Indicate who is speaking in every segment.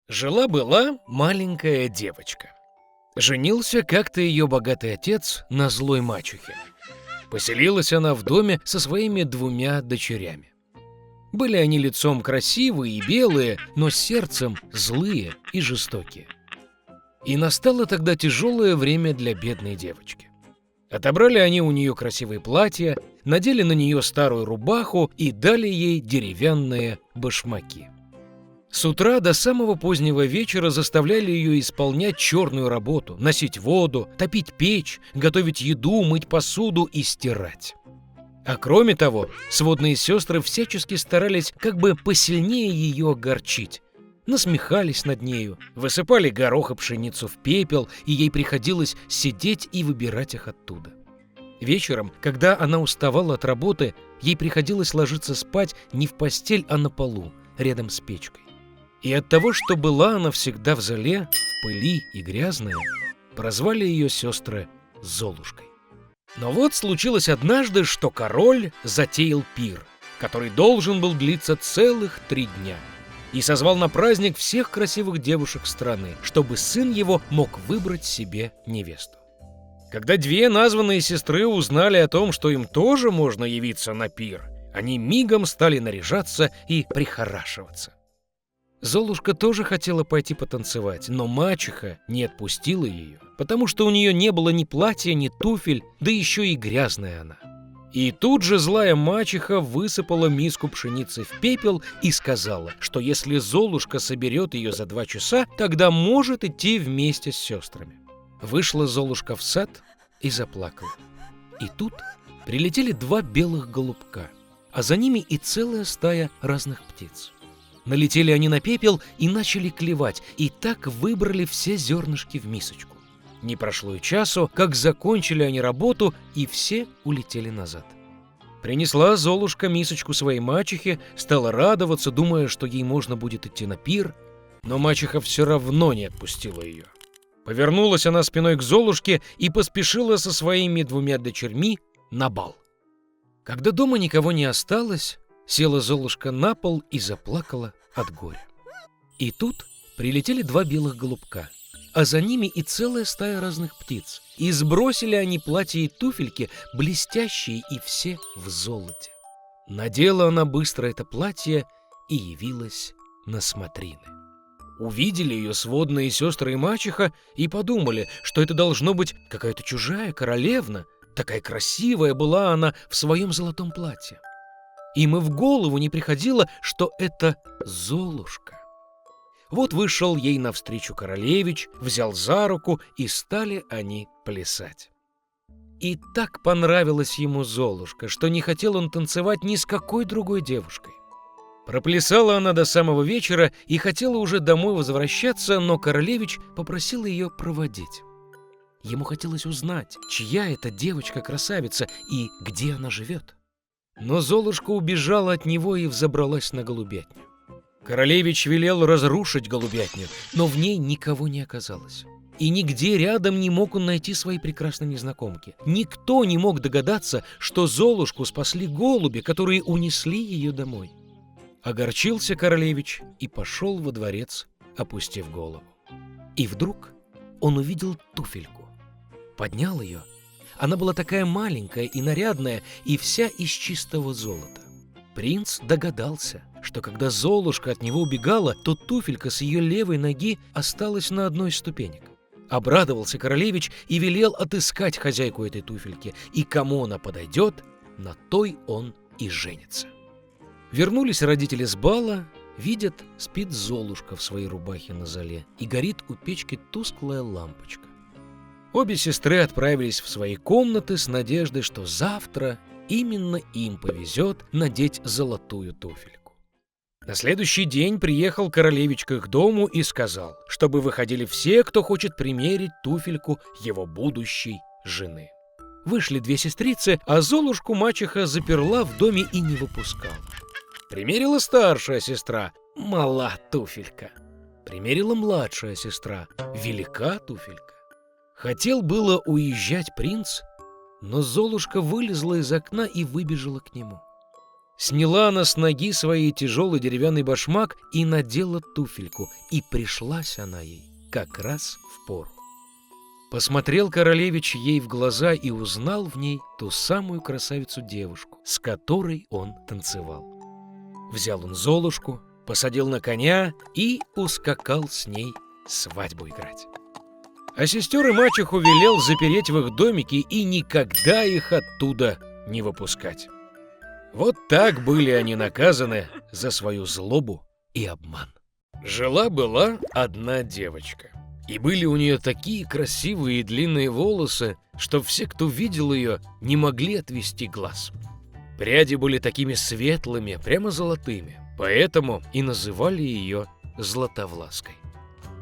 Speaker 1: Жила-была маленькая девочка. Женился как-то ее богатый отец на злой мачехе. Поселилась она в доме со своими 2 дочерями. Были они лицом красивые и белые, но сердцем злые и жестокие. И настало тогда тяжелое время для бедной девочки. Отобрали они у нее красивые платья, надели на нее старую рубаху и дали ей деревянные башмаки. С утра до самого позднего вечера заставляли ее исполнять черную работу, носить воду, топить печь, готовить еду, мыть посуду и стирать. А кроме того, сводные сестры всячески старались как бы посильнее ее огорчить. Насмехались над нею, высыпали горох и пшеницу в пепел, и ей приходилось сидеть и выбирать их оттуда. Вечером, когда она уставала от работы, ей приходилось ложиться спать не в постель, а на полу, рядом с печкой. И от того, что была она всегда в золе, в пыли и грязная, прозвали ее сестры Золушкой. Но вот случилось однажды, что король затеял пир, который должен был длиться целых 3 дня, и созвал на праздник всех красивых девушек страны, чтобы сын его мог выбрать себе невесту. Когда 2 названные сестры узнали о том, что им тоже можно явиться на пир, они мигом стали наряжаться и прихорашиваться. Золушка тоже хотела пойти потанцевать, но мачеха не отпустила ее, потому что у нее не было ни платья, ни туфель, да еще и грязная она. И тут же злая мачеха высыпала миску пшеницы в пепел и сказала, что если Золушка соберет ее за 2 часа, тогда может идти вместе с сестрами. Вышла Золушка в сад и заплакала. И тут прилетели 2 белых голубка, а за ними и целая стая разных птиц. Налетели они на пепел и начали клевать, и так выбрали все зернышки в мисочку. Не прошло и часу, как закончили они работу, и все улетели назад. Принесла Золушка мисочку своей мачехе, стала радоваться, думая, что ей можно будет идти на пир, но мачеха все равно не отпустила ее. Повернулась она спиной к Золушке и поспешила со своими 2 дочерьми на бал. Когда дома никого не осталось, села Золушка на пол и заплакала от горя. И тут прилетели 2 белых голубка, а за ними и целая стая разных птиц. И сбросили они платья и туфельки, блестящие и все в золоте. Надела она быстро это платье и явилась на смотрины. Увидели ее сводные сестры и мачеха и подумали, что это должно быть какая-то чужая королевна. Такая красивая была она в своем золотом платье. Им и в голову не приходило, что это Золушка. Вот вышел ей навстречу королевич, взял за руку, и стали они плясать. И так понравилась ему Золушка, что не хотел он танцевать ни с какой другой девушкой. Проплясала она до самого вечера и хотела уже домой возвращаться, но королевич попросил ее проводить. Ему хотелось узнать, чья это девочка-красавица и где она живет. Но Золушка убежала от него и взобралась на голубятню. Королевич велел разрушить голубятню, но в ней никого не оказалось. И нигде рядом не мог он найти своей прекрасной незнакомки. Никто не мог догадаться, что Золушку спасли голуби, которые унесли ее домой. Огорчился королевич и пошел во дворец, опустив голову. И вдруг он увидел туфельку. Поднял ее. Она была такая маленькая и нарядная, и вся из чистого золота. Принц догадался, что когда Золушка от него убегала, то туфелька с ее левой ноги осталась на одной из ступенек. Обрадовался королевич и велел отыскать хозяйку этой туфельки, и кому она подойдет, на той он и женится. Вернулись родители с бала, видят, спит Золушка в своей рубахе на золе, и горит у печки тусклая лампочка. Обе сестры отправились в свои комнаты с надеждой, что завтра именно им повезет надеть золотую туфельку. На следующий день приехал королевич к их дому и сказал, чтобы выходили все, кто хочет примерить туфельку его будущей жены. Вышли 2 сестрицы, а Золушку мачеха заперла в доме и не выпускала. Примерила старшая сестра, мала туфелька. Примерила младшая сестра, велика туфелька. Хотел было уезжать принц, но Золушка вылезла из окна и выбежала к нему. Сняла она с ноги своей тяжелый деревянный башмак и надела туфельку, и пришлась она ей как раз впору. Посмотрел королевич ей в глаза и узнал в ней ту самую красавицу-девушку, с которой он танцевал. Взял он Золушку, посадил на коня и ускакал с ней свадьбу играть. А сестер и мачеху велел запереть в их домике и никогда их оттуда не выпускать. Вот так были они наказаны за свою злобу и обман. Жила-была одна девочка, и были у нее такие красивые и длинные волосы, что все, кто видел ее, не могли отвести глаз. Пряди были такими светлыми, прямо золотыми, поэтому и называли ее Златовлаской.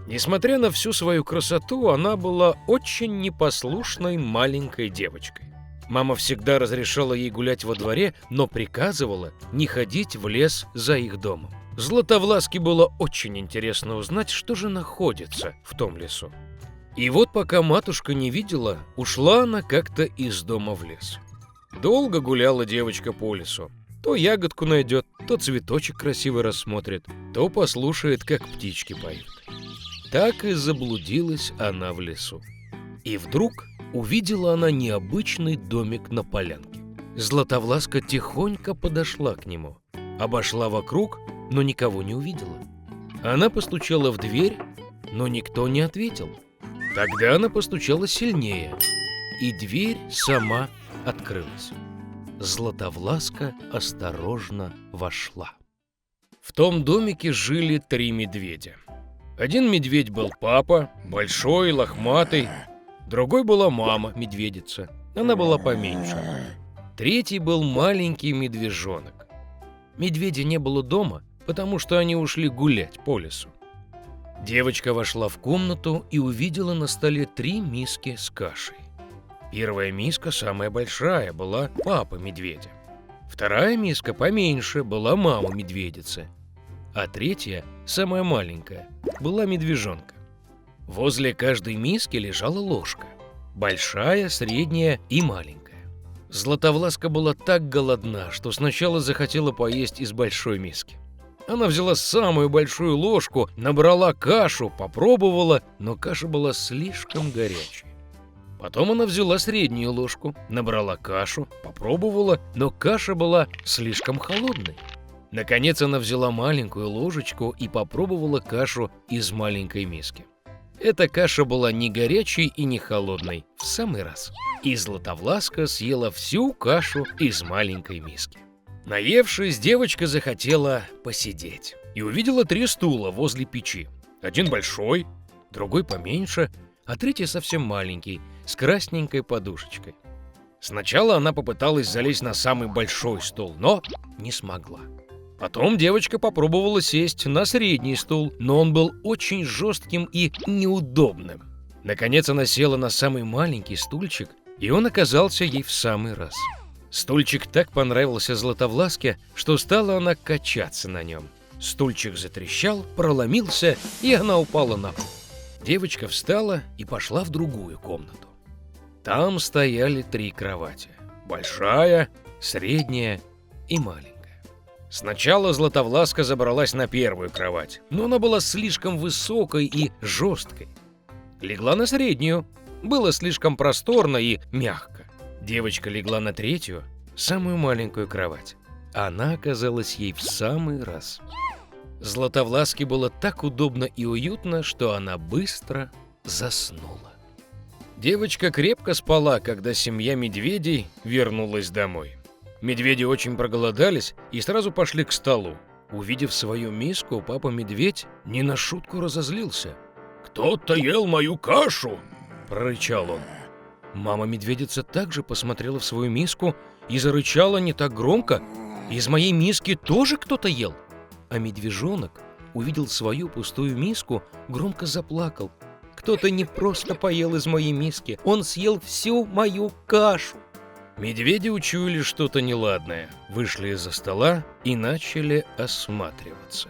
Speaker 1: Несмотря на всю свою красоту, она была очень непослушной маленькой девочкой. Мама всегда разрешала ей гулять во дворе, но приказывала не ходить в лес за их домом. Златовласке было очень интересно узнать, что же находится в том лесу. И вот пока матушка не видела, ушла она как-то из дома в лес. Долго гуляла девочка по лесу. То ягодку найдет, то цветочек красивый рассмотрит, то послушает, как птички поют. Так и заблудилась она в лесу. И вдруг увидела она необычный домик на полянке. Златовласка тихонько подошла к нему, обошла вокруг, но никого не увидела. Она постучала в дверь, но никто не ответил. Тогда она постучала сильнее, и дверь сама открылась. Златовласка осторожно вошла. В том домике жили 3 медведя. Один медведь был папа, большой, лохматый. Другой была мама, медведица. Она была поменьше. Третий был маленький медвежонок. Медведя не было дома, потому что они ушли гулять по лесу. Девочка вошла в комнату и увидела на столе 3 миски с кашей. Первая миска, самая большая, была папы медведя. Вторая миска, поменьше, была мама медведицы. А третья, самая маленькая, была медвежонка. Возле каждой миски лежала ложка. Большая, средняя и маленькая. Златовласка была так голодна, что сначала захотела поесть из большой миски. Она взяла самую большую ложку, набрала кашу, попробовала, но каша была слишком горячей. Потом она взяла среднюю ложку, набрала кашу, попробовала, но каша была слишком холодной. Наконец она взяла маленькую ложечку и попробовала кашу из маленькой миски. Эта каша была не горячей и не холодной, в самый раз. И Златовласка съела всю кашу из маленькой миски. Наевшись, девочка захотела посидеть и увидела 3 стула возле печи. Один большой, другой поменьше, а третий совсем маленький, с красненькой подушечкой. Сначала она попыталась залезть на самый большой стул, но не смогла. Потом девочка попробовала сесть на средний стул, но он был очень жестким и неудобным. Наконец она села на самый маленький стульчик, и он оказался ей в самый раз. Стульчик так понравился Златовласке, что стала она качаться на нем. Стульчик затрещал, проломился, и она упала на пол. Девочка встала и пошла в другую комнату. Там стояли 3 кровати. Большая, средняя и маленькая. Сначала Златовласка забралась на первую кровать, но она была слишком высокой и жесткой. Легла на среднюю, было слишком просторно и мягко. Девочка легла на третью, самую маленькую кровать. Она оказалась ей в самый раз. Златовласке было так удобно и уютно, что она быстро заснула. Девочка крепко спала, когда семья медведей вернулась домой. Медведи очень проголодались и сразу пошли к столу. Увидев свою миску, папа-медведь не на шутку разозлился. «Кто-то ел мою кашу!» – прорычал он. Мама-медведица также посмотрела в свою миску и зарычала не так громко. «Из моей миски тоже кто-то ел!» А медвежонок увидел свою пустую миску, громко заплакал. «Кто-то не просто поел из моей миски, он съел всю мою кашу!» Медведи учуяли что-то неладное, вышли из-за стола и начали осматриваться.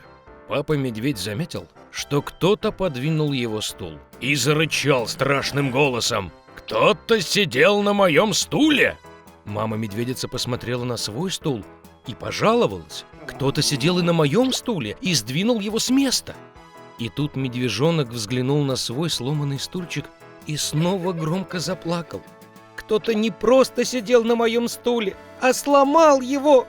Speaker 1: Папа-медведь заметил, что кто-то подвинул его стул, и зарычал страшным голосом: «Кто-то сидел на моем стуле!» Мама-медведица посмотрела на свой стул и пожаловалась. Кто-то сидел и на моем стуле и сдвинул его с места. И тут медвежонок взглянул на свой сломанный стульчик и снова громко заплакал.
Speaker 2: Кто-то не просто сидел на моем стуле, а сломал его.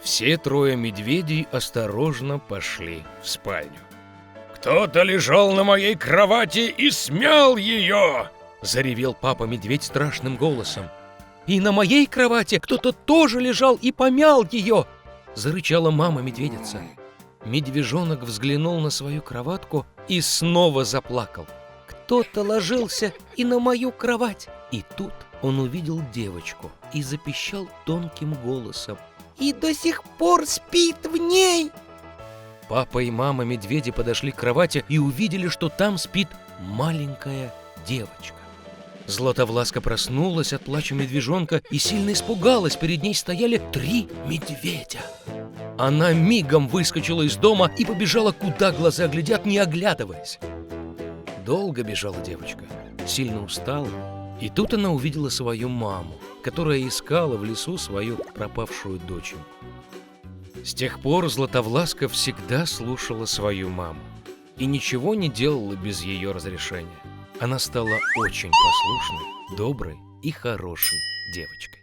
Speaker 1: Все трое медведей осторожно пошли в спальню. «Кто-то лежал на моей кровати и смял ее!» — заревел папа-медведь страшным голосом.
Speaker 2: «И на моей кровати кто-то тоже лежал и помял ее!» —
Speaker 1: зарычала мама-медведица. Медвежонок взглянул на свою кроватку и снова заплакал.
Speaker 2: «Кто-то ложился и на мою кровать!»
Speaker 1: И тут он увидел девочку и запищал тонким голосом.
Speaker 2: «И до сих пор спит в ней!»
Speaker 1: Папа и мама-медведи подошли к кровати и увидели, что там спит маленькая девочка. Златовласка проснулась от плача медвежонка и сильно испугалась. Перед ней стояли 3 медведя. Она мигом выскочила из дома и побежала, куда глаза глядят, не оглядываясь. Долго бежала девочка, сильно устала, и тут она увидела свою маму, которая искала в лесу свою пропавшую дочь. С тех пор Златовласка всегда слушала свою маму и ничего не делала без ее разрешения. Она стала очень послушной, доброй и хорошей девочкой.